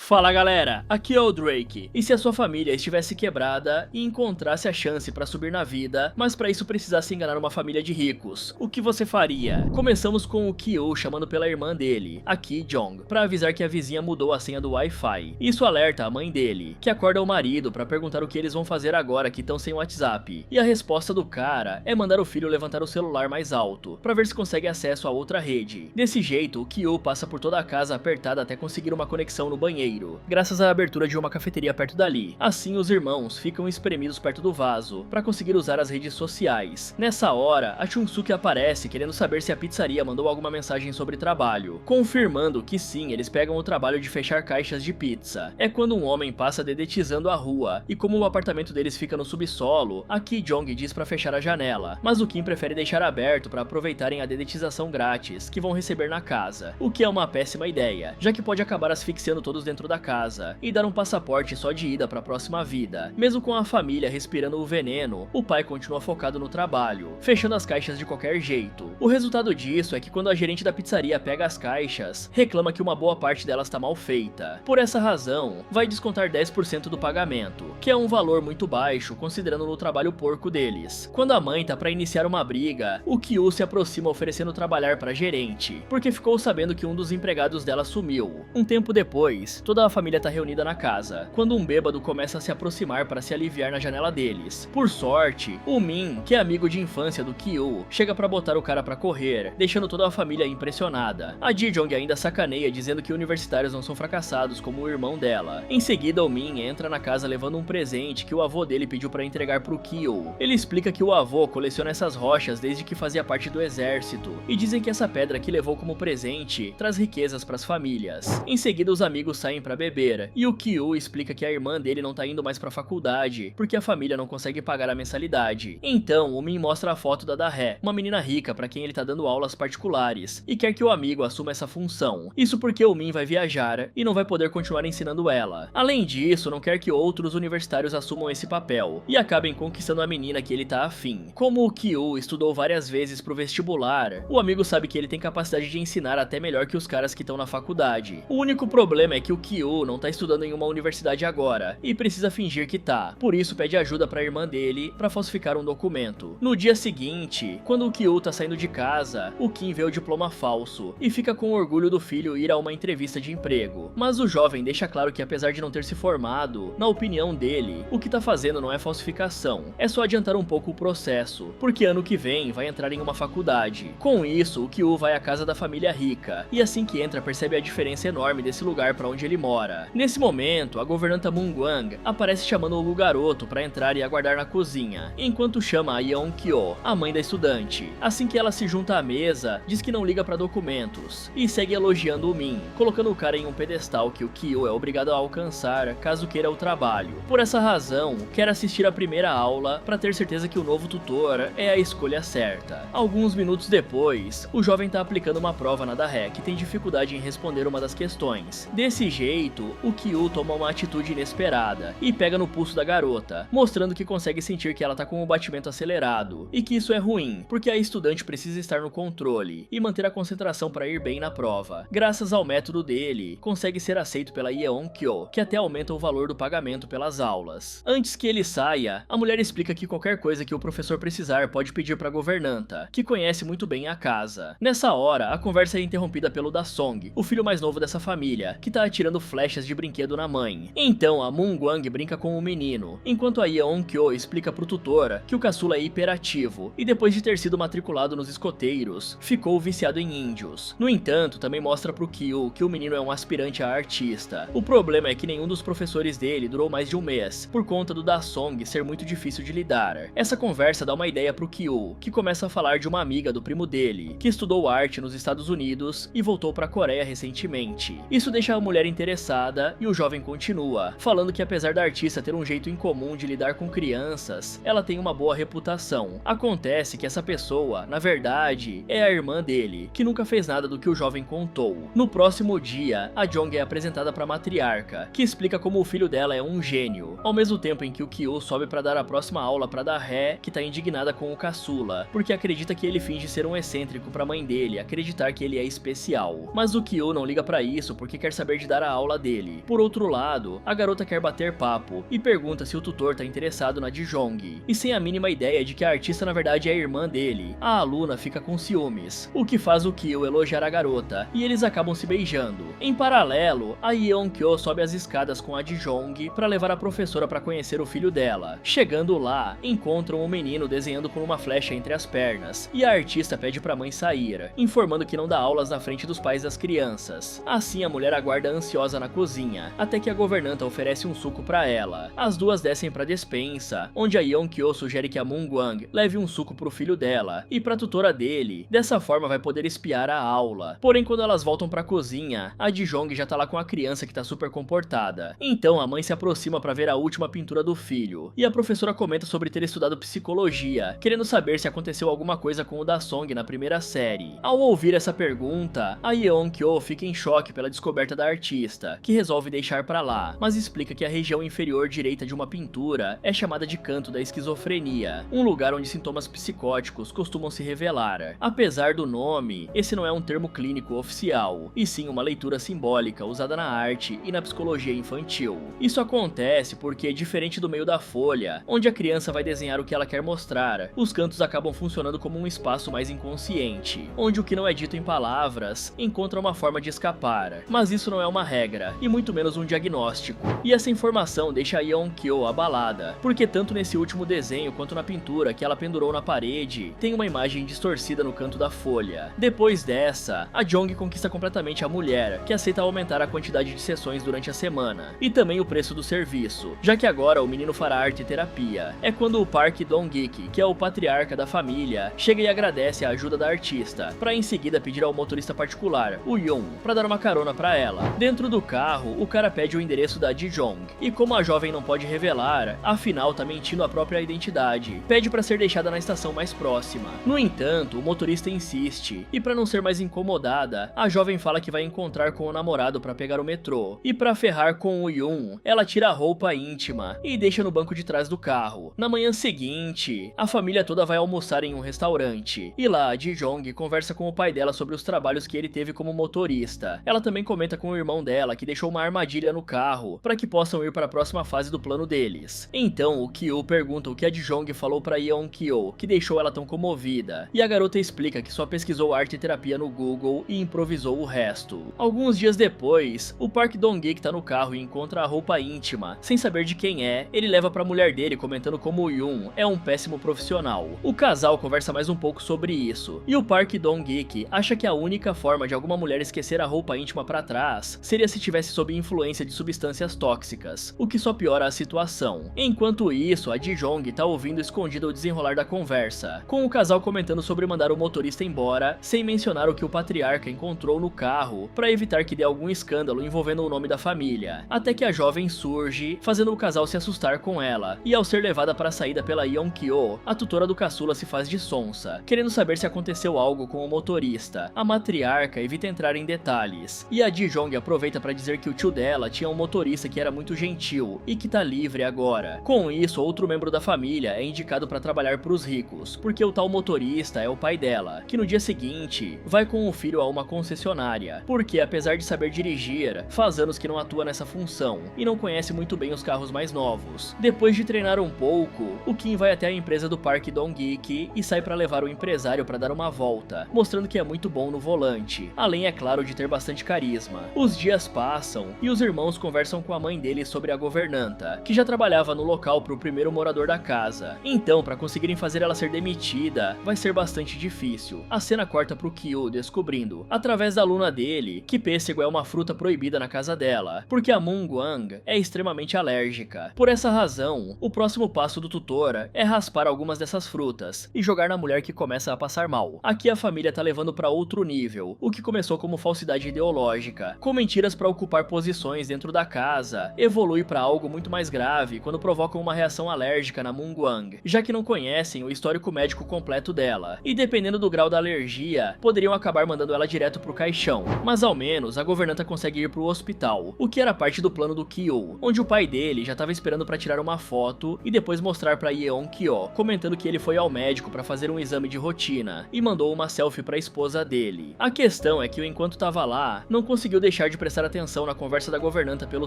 Fala galera, aqui é o Drake, e se a sua família estivesse quebrada e encontrasse a chance pra subir na vida, mas pra isso precisasse enganar uma família de ricos, o que você faria? Começamos com o Kyo chamando pela irmã dele, a Ki-jong, pra avisar que a vizinha mudou a senha do Wi-Fi. Isso alerta a mãe dele, que acorda o marido pra perguntar o que eles vão fazer agora que estão sem WhatsApp, e a resposta do cara é mandar o filho levantar o celular mais alto, pra ver se consegue acesso a outra rede. Desse jeito, o Kyo passa por toda a casa apertada até conseguir uma conexão no banheiro, graças à abertura de uma cafeteria perto dali. Assim, os irmãos ficam espremidos perto do vaso, para conseguir usar as redes sociais. Nessa hora, a Chunsuke aparece querendo saber se a pizzaria mandou alguma mensagem sobre trabalho, confirmando que sim, eles pegam o trabalho de fechar caixas de pizza. É quando um homem passa dedetizando a rua, e como o apartamento deles fica no subsolo, a Ki-jong diz para fechar a janela, mas o Kim prefere deixar aberto para aproveitarem a dedetização grátis que vão receber na casa, o que é uma péssima ideia, já que pode acabar asfixiando todos dentro da casa e dar um passaporte só de ida para a próxima vida. Mesmo com a família respirando o veneno, o pai continua focado no trabalho, fechando as caixas de qualquer jeito. O resultado disso é que quando a gerente da pizzaria pega as caixas, reclama que uma boa parte delas está mal feita. Por essa razão, vai descontar 10% do pagamento, que é um valor muito baixo considerando o trabalho porco deles. Quando a mãe tá para iniciar uma briga, o Kyu se aproxima oferecendo trabalhar para a gerente, porque ficou sabendo que um dos empregados dela sumiu. Um tempo depois, toda a família tá reunida na casa, quando um bêbado começa a se aproximar para se aliviar na janela deles. Por sorte, o Min, que é amigo de infância do Kyo, chega para botar o cara para correr, deixando toda a família impressionada. A Ji-jong ainda sacaneia dizendo que universitários não são fracassados como o irmão dela. Em seguida, o Min entra na casa levando um presente que o avô dele pediu para entregar pro Kyo. Ele explica que o avô coleciona essas rochas desde que fazia parte do exército, e dizem que essa pedra que levou como presente traz riquezas para as famílias. Em seguida, os amigos saem para beber, e o Kyo explica que a irmã dele não tá indo mais pra faculdade, porque a família não consegue pagar a mensalidade. Então, o Min mostra a foto da Dae, uma menina rica pra quem ele tá dando aulas particulares, e quer que o amigo assuma essa função. Isso porque o Min vai viajar e não vai poder continuar ensinando ela. Além disso, não quer que outros universitários assumam esse papel, e acabem conquistando a menina que ele tá afim. Como o Kyo estudou várias vezes pro vestibular, o amigo sabe que ele tem capacidade de ensinar até melhor que os caras que estão na faculdade. O único problema é que o Kyo não tá estudando em uma universidade agora, e precisa fingir que tá. Por isso pede ajuda pra irmã dele pra falsificar um documento. No dia seguinte, quando o Kyo tá saindo de casa, o Kim vê o diploma falso, e fica com orgulho do filho ir a uma entrevista de emprego. Mas o jovem deixa claro que apesar de não ter se formado, na opinião dele, o que tá fazendo não é falsificação, é só adiantar um pouco o processo, porque ano que vem vai entrar em uma faculdade. Com isso, o Kyo vai à casa da família rica, e assim que entra percebe a diferença enorme desse lugar pra onde ele mora. Nesse momento, a governanta Mungwang aparece chamando o garoto para entrar e aguardar na cozinha, enquanto chama a Yeon-kyo, a mãe da estudante. Assim que ela se junta à mesa, diz que não liga para documentos, e segue elogiando o Min, colocando o cara em um pedestal que o Kyo é obrigado a alcançar caso queira o trabalho. Por essa razão, quer assistir a primeira aula para ter certeza que o novo tutor é a escolha certa. Alguns minutos depois, o jovem tá aplicando uma prova na Dae, que tem dificuldade em responder uma das questões. Desse jeito, o Kyo toma uma atitude inesperada e pega no pulso da garota, mostrando que consegue sentir que ela tá com o batimento acelerado, e que isso é ruim, porque a estudante precisa estar no controle e manter a concentração para ir bem na prova. Graças ao método dele, consegue ser aceito pela Yeon-kyo, que até aumenta o valor do pagamento pelas aulas. Antes que ele saia, a mulher explica que qualquer coisa que o professor precisar pode pedir pra governanta, que conhece muito bem a casa. Nessa hora, a conversa é interrompida pelo Da-song, o filho mais novo dessa família, que tá atirando flechas de brinquedo na mãe. Então a Mungwang brinca com o menino, enquanto a Yeon-kyo explica pro tutor que o caçula é hiperativo e depois de ter sido matriculado nos escoteiros, ficou viciado em índios. No entanto, também mostra pro Kyo que o menino é um aspirante a artista. O problema é que nenhum dos professores dele durou mais de um mês, por conta do Da-song ser muito difícil de lidar. Essa conversa dá uma ideia pro Kyo, que começa a falar de uma amiga do primo dele, que estudou arte nos Estados Unidos e voltou pra Coreia recentemente. Isso deixa a mulher interessada e o jovem continua, falando que apesar da artista ter um jeito incomum de lidar com crianças, ela tem uma boa reputação. Acontece que essa pessoa, na verdade, é a irmã dele, que nunca fez nada do que o jovem contou. No próximo dia, a Jong é apresentada pra matriarca, que explica como o filho dela é um gênio, ao mesmo tempo em que o Kyo sobe pra dar a próxima aula pra Dae, que tá indignada com o caçula, porque acredita que ele finge ser um excêntrico pra mãe dele acreditar que ele é especial. Mas o Kyo não liga pra isso porque quer saber de dar a aula dele. Por outro lado, a garota quer bater papo e pergunta se o tutor tá interessado na Ji-Jong, e sem a mínima ideia de que a artista na verdade é a irmã dele, a aluna fica com ciúmes, o que faz o Kyo elogiar a garota, e eles acabam se beijando. Em paralelo, a Yeon-kyo sobe as escadas com a Ji-Jong para levar a professora para conhecer o filho dela. Chegando lá, encontram o menino desenhando com uma flecha entre as pernas, e a artista pede pra mãe sair, informando que não dá aulas na frente dos pais das crianças. Assim a mulher aguarda ansiosa na cozinha, até que a governanta oferece um suco pra ela. As duas descem pra despensa, onde a Yeon-kyo sugere que a Moon-gwang leve um suco pro filho dela, e pra tutora dele, dessa forma vai poder espiar a aula. Porém, quando elas voltam pra cozinha, a Ji-Jong já tá lá com a criança que tá super comportada. Então a mãe se aproxima pra ver a última pintura do filho, e a professora comenta sobre ter estudado psicologia, querendo saber se aconteceu alguma coisa com o Da-song na primeira série. Ao ouvir essa pergunta, a Yeon-kyo fica em choque pela descoberta da artista, que resolve deixar pra lá, mas explica que a região inferior direita de uma pintura é chamada de canto da esquizofrenia, um lugar onde sintomas psicóticos costumam se revelar. Apesar do nome, esse não é um termo clínico oficial, e sim uma leitura simbólica usada na arte e na psicologia infantil. Isso acontece porque, diferente do meio da folha, onde a criança vai desenhar o que ela quer mostrar, os cantos acabam funcionando como um espaço mais inconsciente, onde o que não é dito em palavras encontra uma forma de escapar. Mas isso não é uma regra, e muito menos um diagnóstico. E essa informação deixa a Yeon-kyo abalada, porque tanto nesse último desenho quanto na pintura que ela pendurou na parede, tem uma imagem distorcida no canto da folha. Depois dessa, a Jong conquista completamente a mulher, que aceita aumentar a quantidade de sessões durante a semana, e também o preço do serviço, já que agora o menino fará arte e terapia. É quando o Park Dong-gik, que é o patriarca da família, chega e agradece a ajuda da artista, para em seguida pedir ao motorista particular, o Yoon, para dar uma carona para ela. Dentro do carro, o cara pede o endereço da Ji-Jong, e como a jovem não pode revelar, afinal tá mentindo a própria identidade, pede para ser deixada na estação mais próxima. No entanto, o motorista insiste, e para não ser mais incomodada, a jovem fala que vai encontrar com o namorado para pegar o metrô, e para ferrar com o Yoon, ela tira a roupa íntima e deixa no banco de trás do carro. Na manhã seguinte, a família toda vai almoçar em um restaurante, e lá a Ji-Jong conversa com o pai dela sobre os trabalhos que ele teve como motorista. Ela também comenta com o irmão dela que deixou uma armadilha no carro para que possam ir para a próxima fase do plano deles. Então o Kyo pergunta o que a Ji-Jong falou para Yeon-kyo, que deixou ela tão comovida, e a garota explica que só pesquisou arte e terapia no Google e improvisou o resto. Alguns dias depois, o Park Dong-gik tá no carro e encontra a roupa íntima. Sem saber de quem é, ele leva pra mulher dele comentando como o Yoon é um péssimo profissional. O casal conversa mais um pouco sobre isso, e o Park Dong-gik acha que a única forma de alguma mulher esquecer a roupa íntima pra trás seria se tivesse sob influência de substâncias tóxicas, o que só piora a situação. Enquanto isso, a Ji-Jong tá ouvindo escondida o desenrolar da conversa, com o casal comentando sobre mandar o motorista embora, sem mencionar o que o patriarca encontrou no carro, pra evitar que dê algum escândalo envolvendo o nome da família, até que a jovem surge, fazendo o casal se assustar com ela, e ao ser levada para a saída pela Yeon-kyo, a tutora do caçula se faz de sonsa, querendo saber se aconteceu algo com o motorista. A matriarca evita entrar em detalhes, e a Ji-Jong aproveita para dizer que o tio dela tinha um motorista que era muito gentil, e que tá livre agora. Com isso, outro membro da família é indicado para trabalhar pros ricos, porque o tal motorista é o pai dela, que no dia seguinte, vai com o filho a uma concessionária, porque apesar de saber dirigir, faz anos que não atua nessa função, e não conhece muito bem os carros mais novos. Depois de treinar um pouco, o Kim vai até a empresa do Park Dong-gik e sai para levar o empresário para dar uma volta, mostrando que é muito bom no volante, além, é claro, de ter bastante carisma. Os dias passam, e os irmãos conversam com a mãe dele sobre a governanta, que já trabalhava no local pro primeiro morador da casa. Então, para conseguirem fazer ela ser demitida, vai ser bastante difícil. A cena corta pro Kyo descobrindo, através da aluna dele, que pêssego é uma fruta proibida na casa dela, porque a Moon-gwang é extremamente alérgica. Por essa razão, o próximo passo do tutor é raspar algumas dessas frutas e jogar na mulher que começa a passar mal. Aqui a família tá levando para outro nível, o que começou como falsidade ideológica, com mentiras para ocupar posições dentro da casa, evolui para algo muito mais grave quando provocam uma reação alérgica na Moon-gwang, já que não conhecem o histórico médico completo dela, e dependendo do grau da alergia, poderiam acabar mandando ela direto pro caixão. Mas ao menos a governanta consegue ir pro hospital, o que era parte do plano do Kyo, onde o pai dele já estava esperando para tirar uma foto e depois mostrar para Yeon-kyo, comentando que ele foi ao médico para fazer um exame de rotina e mandou uma selfie para a esposa dele. A questão é que enquanto tava lá, não conseguiu deixar de prestar prestar atenção na conversa da governanta pelo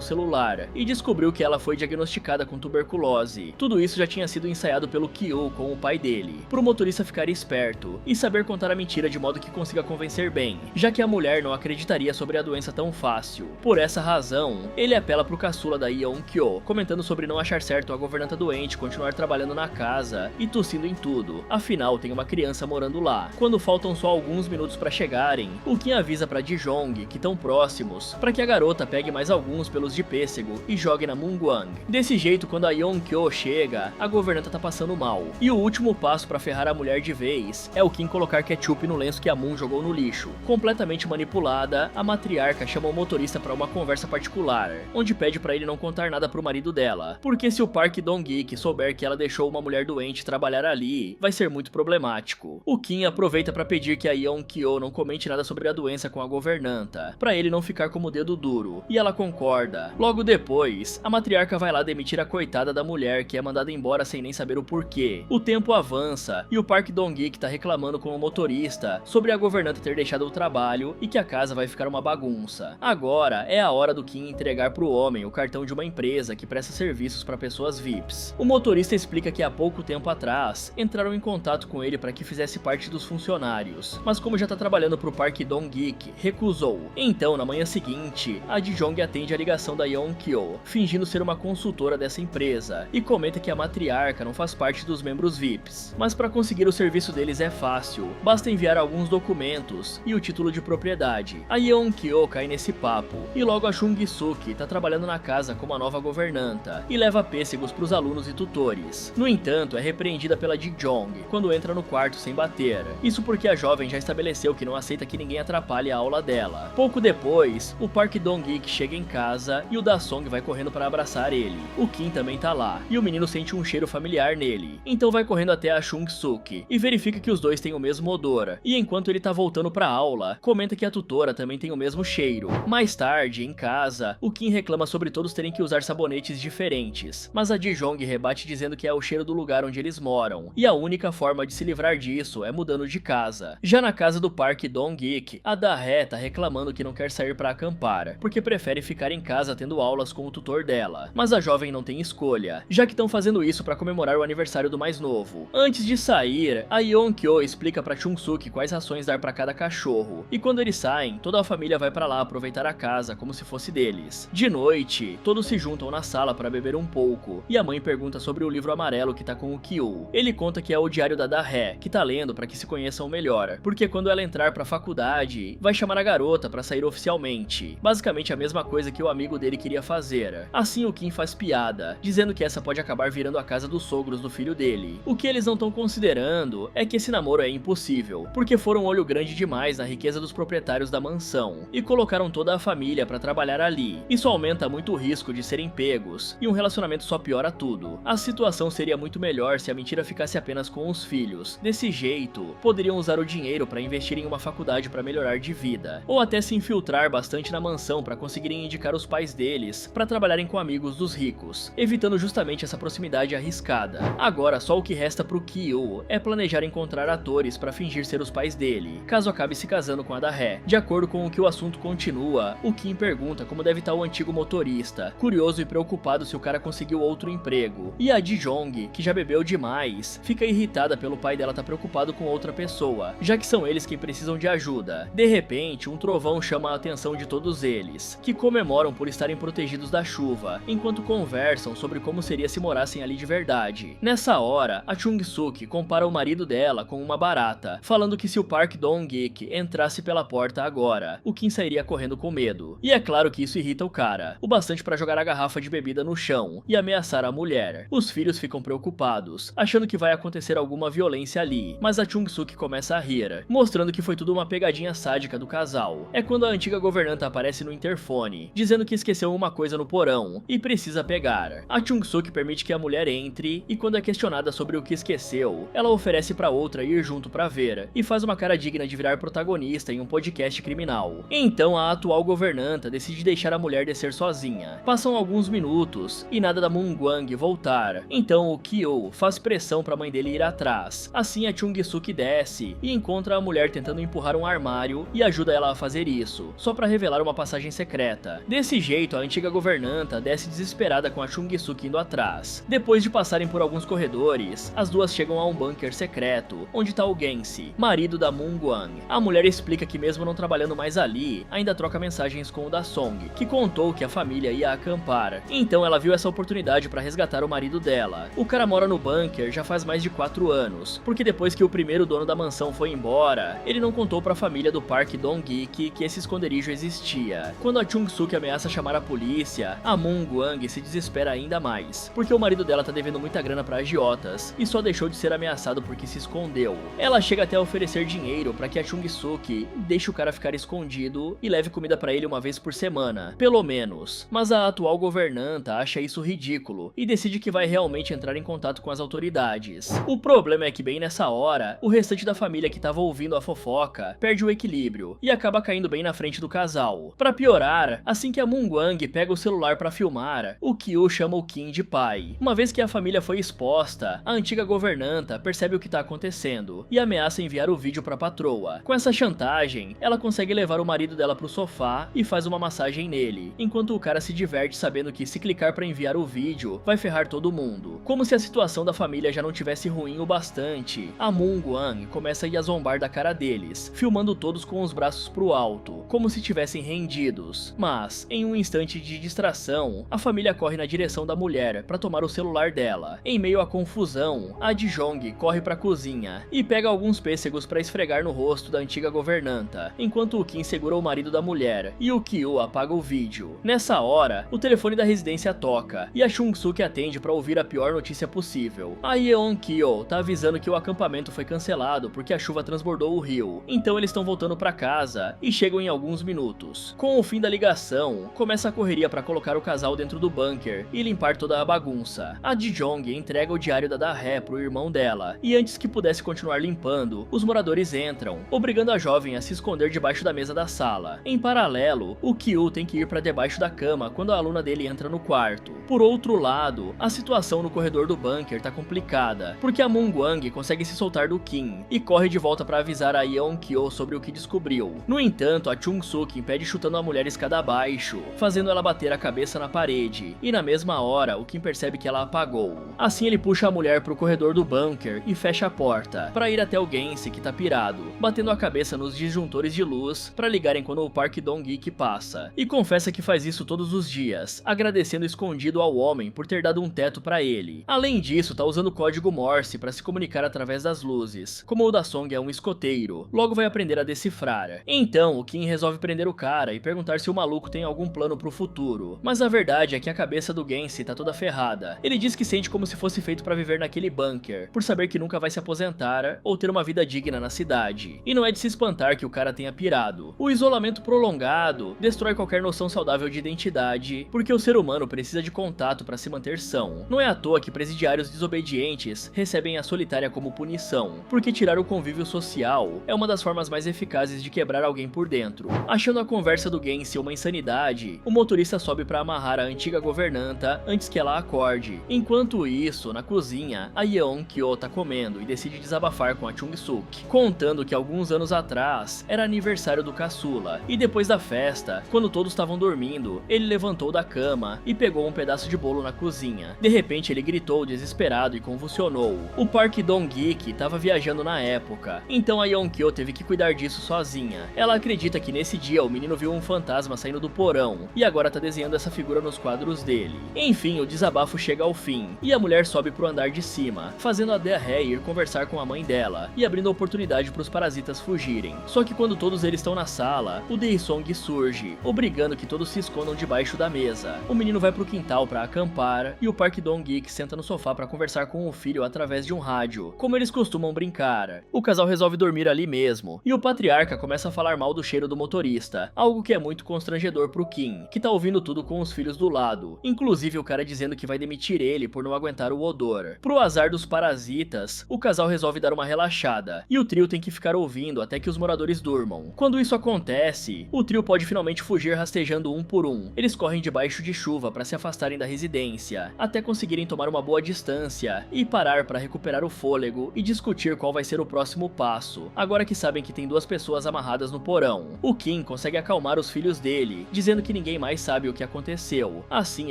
celular e descobriu que ela foi diagnosticada com tuberculose. Tudo isso já tinha sido ensaiado pelo Kyo com o pai dele, pro motorista ficar esperto e saber contar a mentira de modo que consiga convencer bem, já que a mulher não acreditaria sobre a doença tão fácil. Por essa razão, ele apela pro caçula da Yeon-kyo, comentando sobre não achar certo a governanta doente continuar trabalhando na casa e tossindo em tudo, afinal tem uma criança morando lá. Quando faltam só alguns minutos pra chegarem, o Kim avisa pra Ji-jong que estão próximos, pra que a garota pegue mais alguns pelos de pêssego e jogue na Mungwang. Desse jeito, quando a Yeon-kyo chega, a governanta tá passando mal. E o último passo pra ferrar a mulher de vez é o Kim colocar ketchup no lenço que a Moon jogou no lixo. Completamente manipulada, a matriarca chama o motorista pra uma conversa particular, onde pede pra ele não contar nada pro marido dela, porque se o Park Dong-ik souber que ela deixou uma mulher doente trabalhar ali, vai ser muito problemático. O Kim aproveita pra pedir que a Yeon-kyo não comente nada sobre a doença com a governanta, pra ele não ficar como dedo duro, e ela concorda. Logo depois, a matriarca vai lá demitir a coitada da mulher que é mandada embora sem nem saber o porquê. O tempo avança e o Park Dong-ik tá reclamando com o motorista sobre a governanta ter deixado o trabalho e que a casa vai ficar uma bagunça. Agora é a hora do Kim entregar pro homem o cartão de uma empresa que presta serviços para pessoas VIPs. O motorista explica que há pouco tempo atrás entraram em contato com ele para que fizesse parte dos funcionários, mas como já tá trabalhando pro Park Dong-ik, recusou. Então, na manhã seguinte, a Ji-jong atende a ligação da Yeon-kyo, fingindo ser uma consultora dessa empresa, e comenta que a matriarca não faz parte dos membros VIPs, mas para conseguir o serviço deles é fácil, basta enviar alguns documentos e o título de propriedade. A Yeon-kyo cai nesse papo, e logo a Chung-suki tá trabalhando na casa como a nova governanta, e leva pêssegos pros alunos e tutores. No entanto, é repreendida pela Ji-jong quando entra no quarto sem bater, isso porque a jovem já estabeleceu que não aceita que ninguém atrapalhe a aula dela. Pouco depois, o Park Dong-ik chega em casa e o Da-song vai correndo para abraçar ele. O Kim também tá lá, e o menino sente um cheiro familiar nele, então vai correndo até a Chung-suki e verifica que os dois têm o mesmo odor, e enquanto ele tá voltando pra aula, comenta que a tutora também tem o mesmo cheiro. Mais tarde, em casa, o Kim reclama sobre todos terem que usar sabonetes diferentes, mas a Ji-jong rebate dizendo que é o cheiro do lugar onde eles moram, e a única forma de se livrar disso é mudando de casa. Já na casa do Park Dong-ik, a Da-hye tá reclamando que não quer sair pra acampar, porque prefere ficar em casa tendo aulas com o tutor dela, mas a jovem não tem escolha, já que estão fazendo isso pra comemorar o aniversário do mais novo. Antes de sair, a Yeon-kyo explica pra Chung-suki quais rações dar pra cada cachorro, e quando eles saem, toda a família vai pra lá aproveitar a casa como se fosse deles. De noite, todos se juntam na sala pra beber um pouco, e a mãe pergunta sobre o livro amarelo que tá com o Kyo. Ele conta que é o diário da Da-hye, que tá lendo pra que se conheçam melhor, porque quando ela entrar pra faculdade, vai chamar a garota pra sair oficialmente. Basicamente a mesma coisa que o amigo dele queria fazer. Assim o Kim faz piada, dizendo que essa pode acabar virando a casa dos sogros do filho dele. O que eles não estão considerando é que esse namoro é impossível, porque foram olho grande demais na riqueza dos proprietários da mansão, e colocaram toda a família pra trabalhar ali. Isso aumenta muito o risco de serem pegos, e um relacionamento só piora tudo. A situação seria muito melhor se a mentira ficasse apenas com os filhos. Desse jeito, poderiam usar o dinheiro pra investir em uma faculdade pra melhorar de vida, ou até se infiltrar bastante na mansão pra conseguirem indicar os pais deles pra trabalharem com amigos dos ricos, evitando justamente essa proximidade arriscada. Agora só o que resta pro Kyo é planejar encontrar atores pra fingir ser os pais dele, caso acabe se casando com a Da-hye. De acordo com o que o assunto continua, o Kim pergunta como deve estar o antigo motorista, curioso e preocupado se o cara conseguiu outro emprego, e a Ji-jong, que já bebeu demais, fica irritada pelo pai dela estar preocupado com outra pessoa, já que são eles quem precisam de ajuda. De repente, um trovão chama a atenção de todos eles, que comemoram por estarem protegidos da chuva, enquanto conversam sobre como seria se morassem ali de verdade. Nessa hora, a Chung-suki compara o marido dela com uma barata, falando que se o Park Dong-ik entrasse pela porta agora, o Kim sairia correndo com medo. E é claro que isso irrita o cara, o bastante pra jogar a garrafa de bebida no chão e ameaçar a mulher. Os filhos ficam preocupados, achando que vai acontecer alguma violência ali, mas a Chung-suki começa a rir, mostrando que foi tudo uma pegadinha sádica do casal. É quando a antiga governanta aparece no interfone, dizendo que esqueceu uma coisa no porão e precisa pegar. A Chung-suki permite que a mulher entre, e quando é questionada sobre o que esqueceu, ela oferece pra outra ir junto pra ver, e faz uma cara digna de virar protagonista em um podcast criminal. Então a atual governanta decide deixar a mulher descer sozinha. Passam alguns minutos, e nada da Mungwang voltar, então o Kyo faz pressão pra mãe dele ir atrás. Assim a Chung-suki desce, e encontra a mulher tentando empurrar um armário, e ajuda ela a fazer isso, só pra revelar uma uma passagem secreta. Desse jeito, a antiga governanta desce desesperada com a Chung-Suk indo atrás. Depois de passarem por alguns corredores, as duas chegam a um bunker secreto, onde tá o Gensi, marido da Moon-Gwang. A mulher explica que mesmo não trabalhando mais ali, ainda troca mensagens com o Da Song, que contou que a família ia acampar. Então ela viu essa oportunidade para resgatar o marido dela. O cara mora no bunker já faz mais de 4 anos, porque depois que o primeiro dono da mansão foi embora, ele não contou para a família do Park Dong-ik que esse esconderijo existia. Quando a Chung-Suk ameaça chamar a polícia, a Moon-Gwang se desespera ainda mais, porque o marido dela tá devendo muita grana para agiotas e só deixou de ser ameaçado porque se escondeu. Ela chega até a oferecer dinheiro para que a Chung-Suk deixe o cara ficar escondido e leve comida para ele uma vez por semana, pelo menos. Mas a atual governanta acha isso ridículo e decide que vai realmente entrar em contato com as autoridades. O problema é que bem nessa hora, o restante da família que tava ouvindo a fofoca perde o equilíbrio e acaba caindo bem na frente do casal. Pra piorar, assim que a Moon-Gwang pega o celular pra filmar, o Kyu chama o Kim de pai. Uma vez que a família foi exposta, a antiga governanta percebe o que tá acontecendo e ameaça enviar o vídeo pra patroa. Com essa chantagem, ela consegue levar o marido dela pro sofá e faz uma massagem nele, enquanto o cara se diverte sabendo que se clicar pra enviar o vídeo, vai ferrar todo mundo. Como se a situação da família já não tivesse ruim o bastante, a Moon-Gwang começa a ir a zombar da cara deles, filmando todos com os braços pro alto, como se tivessem rendidos. Mas, em um instante de distração, a família corre na direção da mulher pra tomar o celular dela. Em meio à confusão, a Dijong corre pra cozinha e pega alguns pêssegos pra esfregar no rosto da antiga governanta, enquanto o Kim segura o marido da mulher e o Kyu apaga o vídeo. Nessa hora, o telefone da residência toca e a Chung-Suk atende pra ouvir a pior notícia possível. A Yeon-kyo tá avisando que o acampamento foi cancelado porque a chuva transbordou o rio, então eles estão voltando pra casa e chegam em alguns minutos. Com o fim da ligação, começa a correria pra colocar o casal dentro do bunker e limpar toda a bagunça. A Dijong entrega o diário da Da-hye pro irmão dela, e antes que pudesse continuar limpando, os moradores entram, obrigando a jovem a se esconder debaixo da mesa da sala. Em paralelo, o Kyu tem que ir pra debaixo da cama quando a aluna dele entra no quarto. Por outro lado, a situação no corredor do bunker tá complicada, porque a Moon-Gwang consegue se soltar do Kim e corre de volta pra avisar a Yeon-kyo sobre o que descobriu. No entanto, a Chung-Suk impede chutando a mulher escada abaixo, fazendo ela bater a cabeça na parede, e na mesma hora, o Kim percebe que ela apagou. Assim ele puxa a mulher pro corredor do bunker e fecha a porta, pra ir até o Gensi que tá pirado, batendo a cabeça nos disjuntores de luz pra ligarem quando o Park Dong-ik passa, e confessa que faz isso todos os dias, agradecendo escondido ao homem por ter dado um teto pra ele. Além disso, tá usando o código Morse pra se comunicar através das luzes. Como o Da Song é um escoteiro, logo vai aprender a decifrar. Então, o Kim resolve prender o cara e perguntar se o maluco tem algum plano pro futuro. Mas a verdade é que a cabeça do Gensi tá toda ferrada. Ele diz que sente como se fosse feito pra viver naquele bunker, por saber que nunca vai se aposentar ou ter uma vida digna na cidade. E não é de se espantar que o cara tenha pirado. O isolamento prolongado destrói qualquer noção saudável de identidade, porque o ser humano precisa de contato pra se manter são. Não é à toa que presidiários desobedientes recebem a solitária como punição, porque tirar o convívio social é uma das formas mais eficazes de quebrar alguém por dentro. Achando a conversa do Gensi uma insanidade, o motorista sobe pra amarrar a antiga governanta antes que ela acorde. Enquanto isso, na cozinha, a Yeon-kyo tá comendo e decide desabafar com a Chung-Suk, contando que alguns anos atrás era aniversário do caçula, e depois da festa, quando todos estavam dormindo, ele levantou da cama e pegou um pedaço de bolo na cozinha. De repente ele gritou desesperado e convulsionou. O Park Dong-ik tava viajando na época, então a Yeon-kyo teve que cuidar disso sozinha. Ela acredita que nesse dia o menino viu um fantasma saindo do porão e agora tá desenhando essa figura nos quadros dele. Enfim, o desabafo chega ao fim e a mulher sobe pro andar de cima, fazendo a Da-hye ir conversar com a mãe dela e abrindo oportunidade pros parasitas fugirem. Só que quando todos eles estão na sala, o Dae-song surge, obrigando que todos se escondam debaixo da mesa. O menino vai pro quintal pra acampar e o Park Dong-ik senta no sofá pra conversar com o filho através de um rádio, como eles costumam brincar. O casal resolve dormir ali mesmo, e o patriarca começa a falar mal do cheiro do motorista, algo que é muito constrangedor pro Kim, que tá ouvindo tudo com os filhos do lado, inclusive o cara dizendo que vai demitir ele por não aguentar o odor. Pro azar dos parasitas, o casal resolve dar uma relaxada, e o trio tem que ficar ouvindo até que os moradores durmam. Quando isso acontece, o trio pode finalmente fugir rastejando um por um. Eles correm debaixo de chuva pra se afastar afastarem da residência, até conseguirem tomar uma boa distância e parar para recuperar o fôlego e discutir qual vai ser o próximo passo, agora que sabem que tem duas pessoas amarradas no porão. O Kim consegue acalmar os filhos dele, dizendo que ninguém mais sabe o que aconteceu. Assim,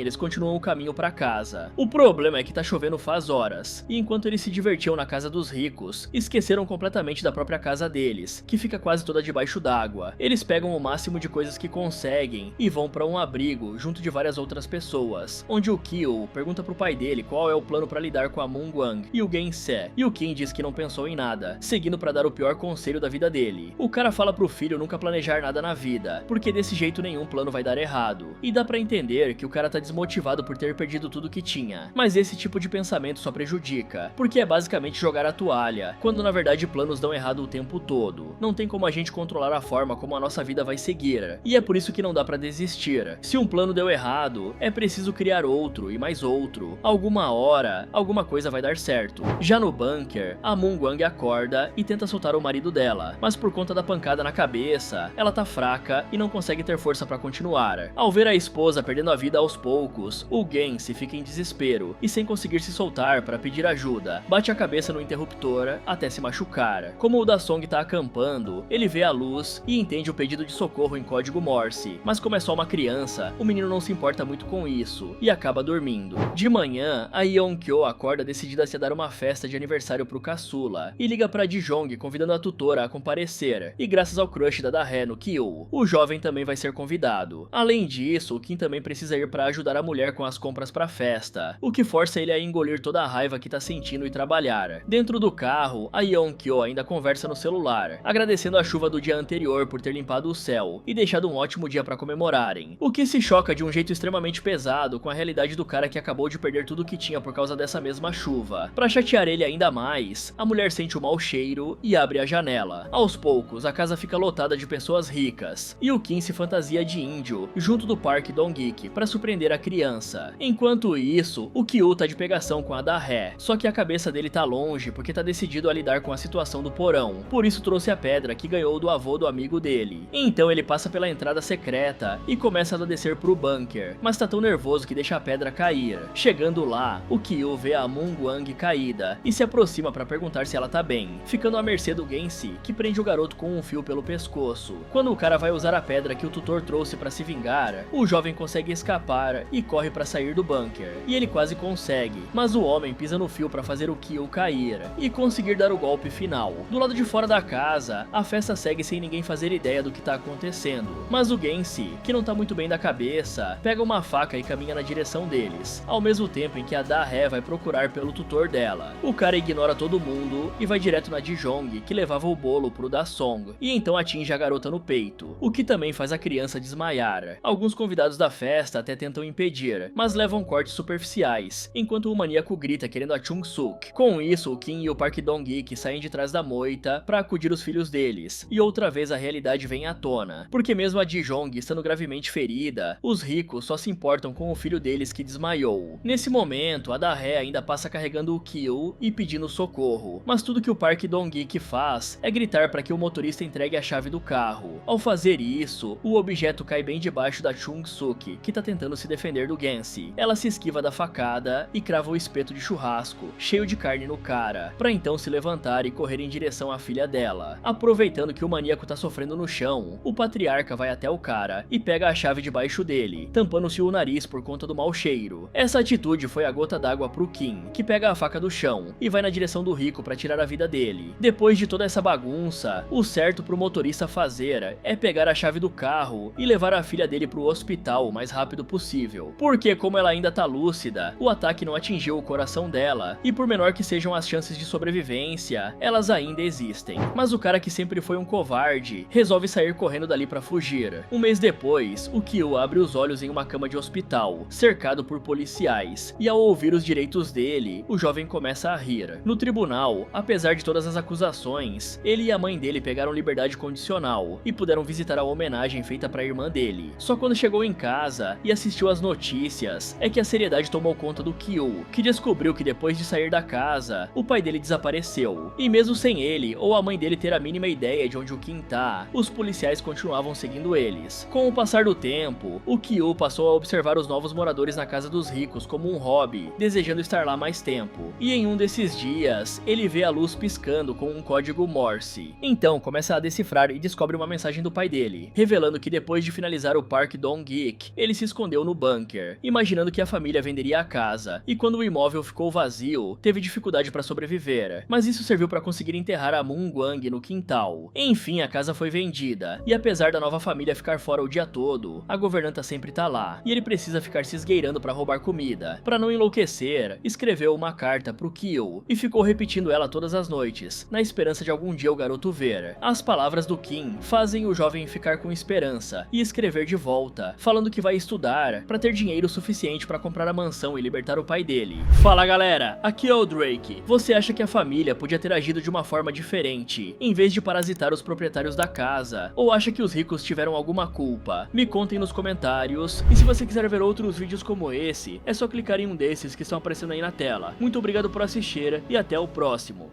eles continuam o caminho para casa. O problema é que tá chovendo faz horas, e enquanto eles se divertiam na casa dos ricos, esqueceram completamente da própria casa deles, que fica quase toda debaixo d'água. Eles pegam o máximo de coisas que conseguem e vão para um abrigo junto de várias outras pessoas, onde o Kyo pergunta pro pai dele qual é o plano para lidar com a Mungwang e o Gense, e o Kim diz que não pensou em nada, seguindo para dar o pior conselho da vida dele. O cara fala pro filho nunca planejar nada na vida, porque desse jeito nenhum plano vai dar errado, e dá pra entender que o cara tá desmotivado por ter perdido tudo que tinha, mas esse tipo de pensamento só prejudica, porque é basicamente jogar a toalha, quando na verdade planos dão errado o tempo todo. Não tem como a gente controlar a forma como a nossa vida vai seguir, e é por isso que não dá pra desistir. Se um plano deu errado, é preciso criar outro e mais outro. Alguma hora, alguma coisa vai dar certo. Já no bunker, a Mungwang acorda e tenta soltar o marido dela, mas por conta da pancada na cabeça, ela tá fraca e não consegue ter força pra continuar. Ao ver a esposa perdendo a vida aos poucos, o Gense fica em desespero e sem conseguir se soltar para pedir ajuda, bate a cabeça no interruptor até se machucar. Como o Da Song tá acampando, ele vê a luz e entende o pedido de socorro em código Morse, mas como é só uma criança, o menino não se importa muito com isso e acaba dormindo. De manhã, a Yeon-kyo acorda decidida a se dar uma festa de aniversário pro caçula e liga pra Ji-jong convidando a tutora a comparecer, e graças ao crush da Da-hae no Kyo, o jovem também vai ser convidado. Além disso, o Kim também precisa ir para ajudar a mulher com as compras pra festa, o que força ele a engolir toda a raiva que tá sentindo e trabalhar. Dentro do carro, a Yeon-kyo ainda conversa no celular, agradecendo a chuva do dia anterior por ter limpado o céu e deixado um ótimo dia pra comemorarem, o que se choca de um jeito extremamente pesado com a realidade do cara que acabou de perder tudo que tinha por causa dessa mesma chuva. Pra chatear ele ainda mais, a mulher sente o mau cheiro e abre a janela. Aos poucos, a casa fica lotada de pessoas ricas, e o Kim se fantasia de índio junto do Park Dong-ik para surpreender a criança. Enquanto isso, o Kyu tá de pegação com a Da-hae, só que a cabeça dele tá longe porque tá decidido a lidar com a situação do porão, por isso trouxe a pedra que ganhou do avô do amigo dele. Então ele passa pela entrada secreta e começa a descer pro bunker, mas tá tão nervoso que deixa a pedra cair. Chegando lá, o Kyu vê a Mungwang caída e se aproxima para perguntar se ela tá bem, ficando à mercê do Gense, que prende o garoto com um fio pelo pescoço. Quando o cara vai usar a pedra que o tutor trouxe para se vingar, o jovem consegue escapar e corre para sair do bunker, e ele quase consegue, mas o homem pisa no fio para fazer o Kyo cair e conseguir dar o golpe final. Do lado de fora da casa, a festa segue sem ninguém fazer ideia do que tá acontecendo, mas o Gense, que não tá muito bem da cabeça, pega uma faca e caminha na direção deles, ao mesmo tempo em que a Da-hae vai procurar pelo tutor dela. O cara ignora todo mundo e vai direto na Ji-jong, que levava o bolo pro Da Song, e então atinge a garota no peito, o que também faz a criança desmaiar. Alguns convidados da festa até tentam impedir, mas levam cortes superficiais, enquanto o maníaco grita querendo a Chung-suk. Com isso, o Kim e o Park Dong-ik saem de trás da moita para acudir os filhos deles, e outra vez a realidade vem à tona, porque mesmo a Ji-jong estando gravemente ferida, os ricos só se importam com o filho deles que desmaiou. Nesse momento, a Da-hae ainda passa carregando o Kyo e pedindo socorro, mas tudo que o Park Dong-ik faz é gritar para que o motorista entregue a chave do carro. Ao fazer isso, o objeto cai bem debaixo da Chung-suk, que tá tentando se defender do Gense. Ela se esquiva da facada e crava o espeto de churrasco, cheio de carne no cara, pra então se levantar e correr em direção à filha dela. Aproveitando que o maníaco tá sofrendo no chão, o patriarca vai até o cara e pega a chave debaixo dele, tampando-se o nariz por conta do mau cheiro. Essa atitude foi a gota d'água pro Kim, que pega a faca do chão e vai na direção do rico pra tirar a vida dele. Depois de toda essa bagunça, o certo pro motorista fazer é pegar a chave do carro e levar a filha dele pro hospital o mais rápido possível, porque como ela ainda tá lúcida, o ataque não atingiu o coração dela, e por menor que sejam as chances de sobrevivência, elas ainda existem. Mas o cara que sempre foi um covarde, resolve sair correndo dali pra fugir. Um mês depois, o Kyo abre os olhos em uma cama de hospital, cercado por policiais, e ao ouvir os direitos dele, o jovem começa a rir. No tribunal, apesar de todas as acusações, ele e a mãe dele pegaram liberdade condicional e puderam visitar a homenagem feita pra irmã dele. Só quando chegou em casa e assistiu às notícias, é que a seriedade tomou conta do Kyo, que descobriu que depois de sair da casa, o pai dele desapareceu. E mesmo sem ele ou a mãe dele ter a mínima ideia de onde o Kim tá, os policiais continuavam seguindo eles. Com o passar do tempo, o Kyo passou a observar os novos novos moradores na casa dos ricos como um hobby, desejando estar lá mais tempo. E em um desses dias, ele vê a luz piscando com um código Morse. Então começa a decifrar e descobre uma mensagem do pai dele, revelando que depois de finalizar o Parque Don Geek, ele se escondeu no bunker, imaginando que a família venderia a casa, e quando o imóvel ficou vazio, teve dificuldade para sobreviver, mas isso serviu para conseguir enterrar a Moon Gwang no quintal. Enfim, a casa foi vendida, e apesar da nova família ficar fora o dia todo, a governanta sempre tá lá, e ele precisa ficar se esgueirando para roubar comida. Para não enlouquecer, escreveu uma carta pro Kyo, e ficou repetindo ela todas as noites, na esperança de algum dia o garoto ver. As palavras do Kim fazem o jovem ficar com esperança, e escrever de volta, falando que vai estudar para ter dinheiro suficiente para comprar a mansão e libertar o pai dele. Fala galera, aqui é o Drake. Você acha que a família podia ter agido de uma forma diferente, em vez de parasitar os proprietários da casa? Ou acha que os ricos tiveram alguma culpa? Me contem nos comentários, e se você quiser ver outros vídeos como esse, é só clicar em um desses que estão aparecendo aí na tela. Muito obrigado por assistir, e até o próximo.